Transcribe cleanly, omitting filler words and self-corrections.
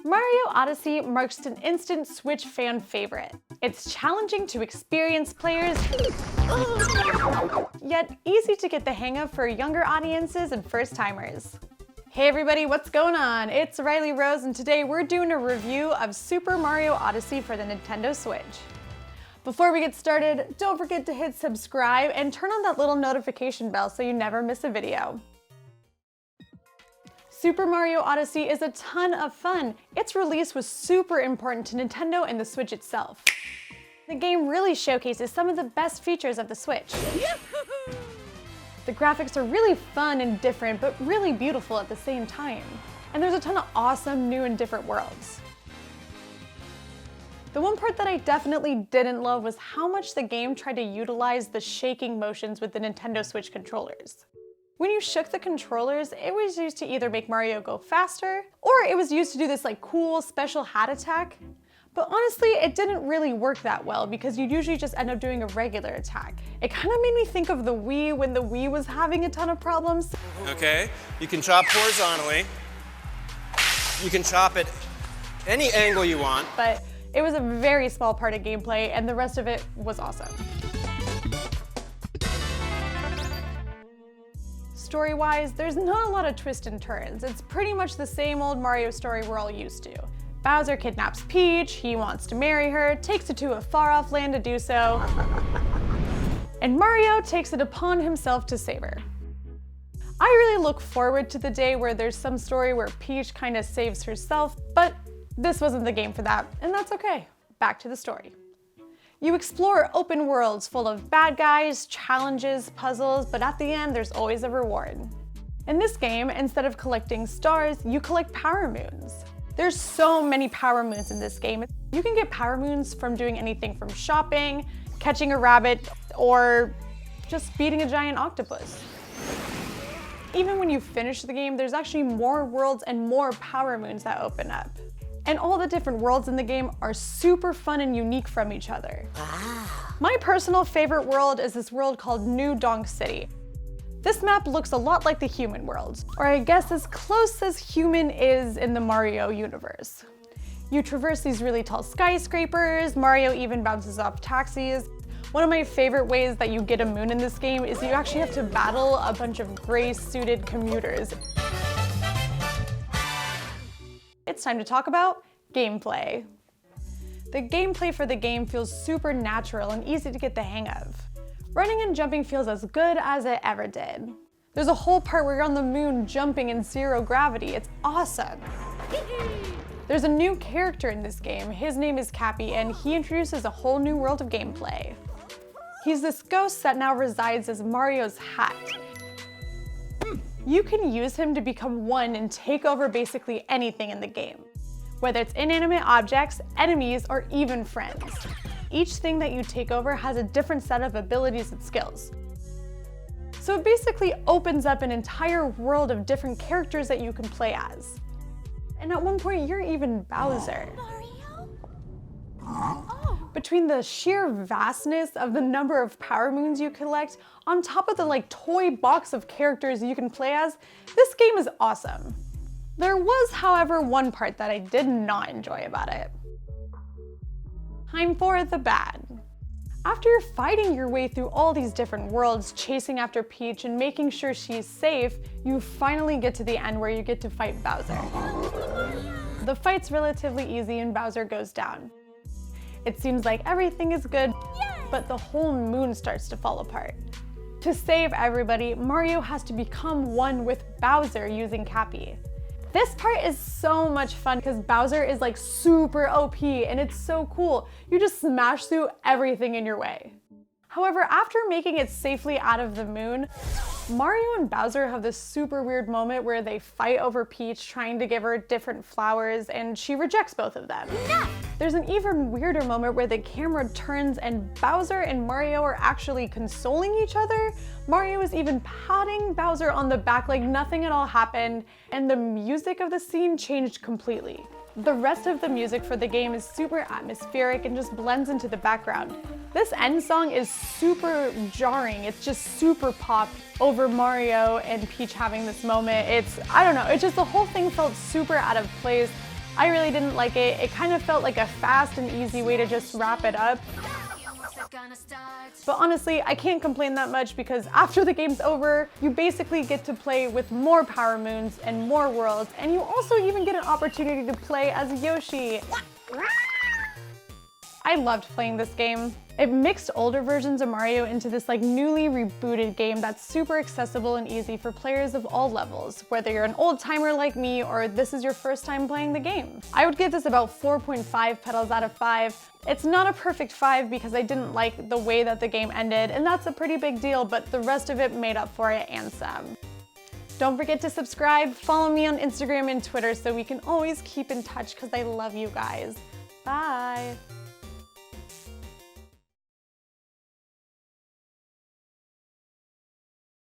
Mario Odyssey marks an instant Switch fan favorite. It's challenging to experienced players, yet easy to get the hang of for younger audiences and first-timers. Hey everybody, what's going on? It's Riley Rose, and today we're doing a review of Super Mario Odyssey for the Nintendo Switch. Before we get started, don't forget to hit subscribe and turn on that little notification bell so you never miss a video. Super Mario Odyssey is a ton of fun. Its release was super important to Nintendo and the Switch itself. The game really showcases some of the best features of the Switch. The graphics are really fun and different, but really beautiful at the same time. And there's a ton of awesome new and different worlds. The one part that I definitely didn't love was how much the game tried to utilize the shaking motions with the Nintendo Switch controllers. When you shook the controllers, it was used to either make Mario go faster, or it was used to do this cool special hat attack. But honestly, it didn't really work that well because you'd usually just end up doing a regular attack. It kind of made me think of the Wii when the Wii was having a ton of problems. Okay, you can chop horizontally. You can chop at any angle you want. But it was a very small part of gameplay, and the rest of it was awesome. Story-wise, there's not a lot of twists and turns. It's pretty much the same old Mario story we're all used to. Bowser kidnaps Peach, he wants to marry her, takes her to a far-off land to do so, and Mario takes it upon himself to save her. I really look forward to the day where there's some story where Peach kind of saves herself, but this wasn't the game for that, and that's okay. Back to the story. You explore open worlds full of bad guys, challenges, puzzles, but at the end there's always a reward. In this game, instead of collecting stars, you collect power moons. There's so many power moons in this game. You can get power moons from doing anything from shopping, catching a rabbit, or just beating a giant octopus. Even when you finish the game, there's actually more worlds and more power moons that open up. And all the different worlds in the game are super fun and unique from each other. My personal favorite world is this world called New Donk City. This map looks a lot like the human world, or I guess as close as human is in the Mario universe. You traverse these really tall skyscrapers, Mario even bounces off taxis. One of my favorite ways that you get a moon in this game is you actually have to battle a bunch of gray-suited commuters. It's time to talk about gameplay. The gameplay for the game feels super natural and easy to get the hang of. Running and jumping feels as good as it ever did. There's a whole part where you're on the moon jumping in zero gravity. It's awesome. There's a new character in this game. His name is Cappy, and he introduces a whole new world of gameplay. He's this ghost that now resides as Mario's hat. You can use him to become one and take over basically anything in the game, whether it's inanimate objects, enemies, or even friends. Each thing that you take over has a different set of abilities and skills. So it basically opens up an entire world of different characters that you can play as. And at one point, you're even Bowser. Between the sheer vastness of the number of power moons you collect, on top of the toy box of characters you can play as, this game is awesome. There was, however, one part that I did not enjoy about it. Time for the bad. After you're fighting your way through all these different worlds, chasing after Peach and making sure she's safe, you finally get to the end where you get to fight Bowser. The fight's relatively easy and Bowser goes down. It seems like everything is good, but the whole moon starts to fall apart. To save everybody, Mario has to become one with Bowser using Cappy. This part is so much fun because Bowser is super OP and it's so cool. You just smash through everything in your way. However, after making it safely out of the moon, Mario and Bowser have this super weird moment where they fight over Peach, trying to give her different flowers, and she rejects both of them. No! There's an even weirder moment where the camera turns and Bowser and Mario are actually consoling each other. Mario is even patting Bowser on the back like nothing at all happened, and the music of the scene changed completely. The rest of the music for the game is super atmospheric and just blends into the background. This end song is super jarring. It's just super pop over Mario and Peach having this moment. I don't know, it's just the whole thing felt super out of place. I really didn't like it. It kind of felt like a fast and easy way to just wrap it up. But honestly, I can't complain that much because after the game's over, you basically get to play with more Power Moons and more worlds, and you also even get an opportunity to play as Yoshi. I loved playing this game. It mixed older versions of Mario into this newly rebooted game that's super accessible and easy for players of all levels, whether you're an old timer like me or this is your first time playing the game. I would give this about 4.5 petals out of 5. It's not a perfect 5 because I didn't like the way that the game ended, and that's a pretty big deal, but the rest of it made up for it and some. Don't forget to subscribe, follow me on Instagram and Twitter so we can always keep in touch because I love you guys. Bye!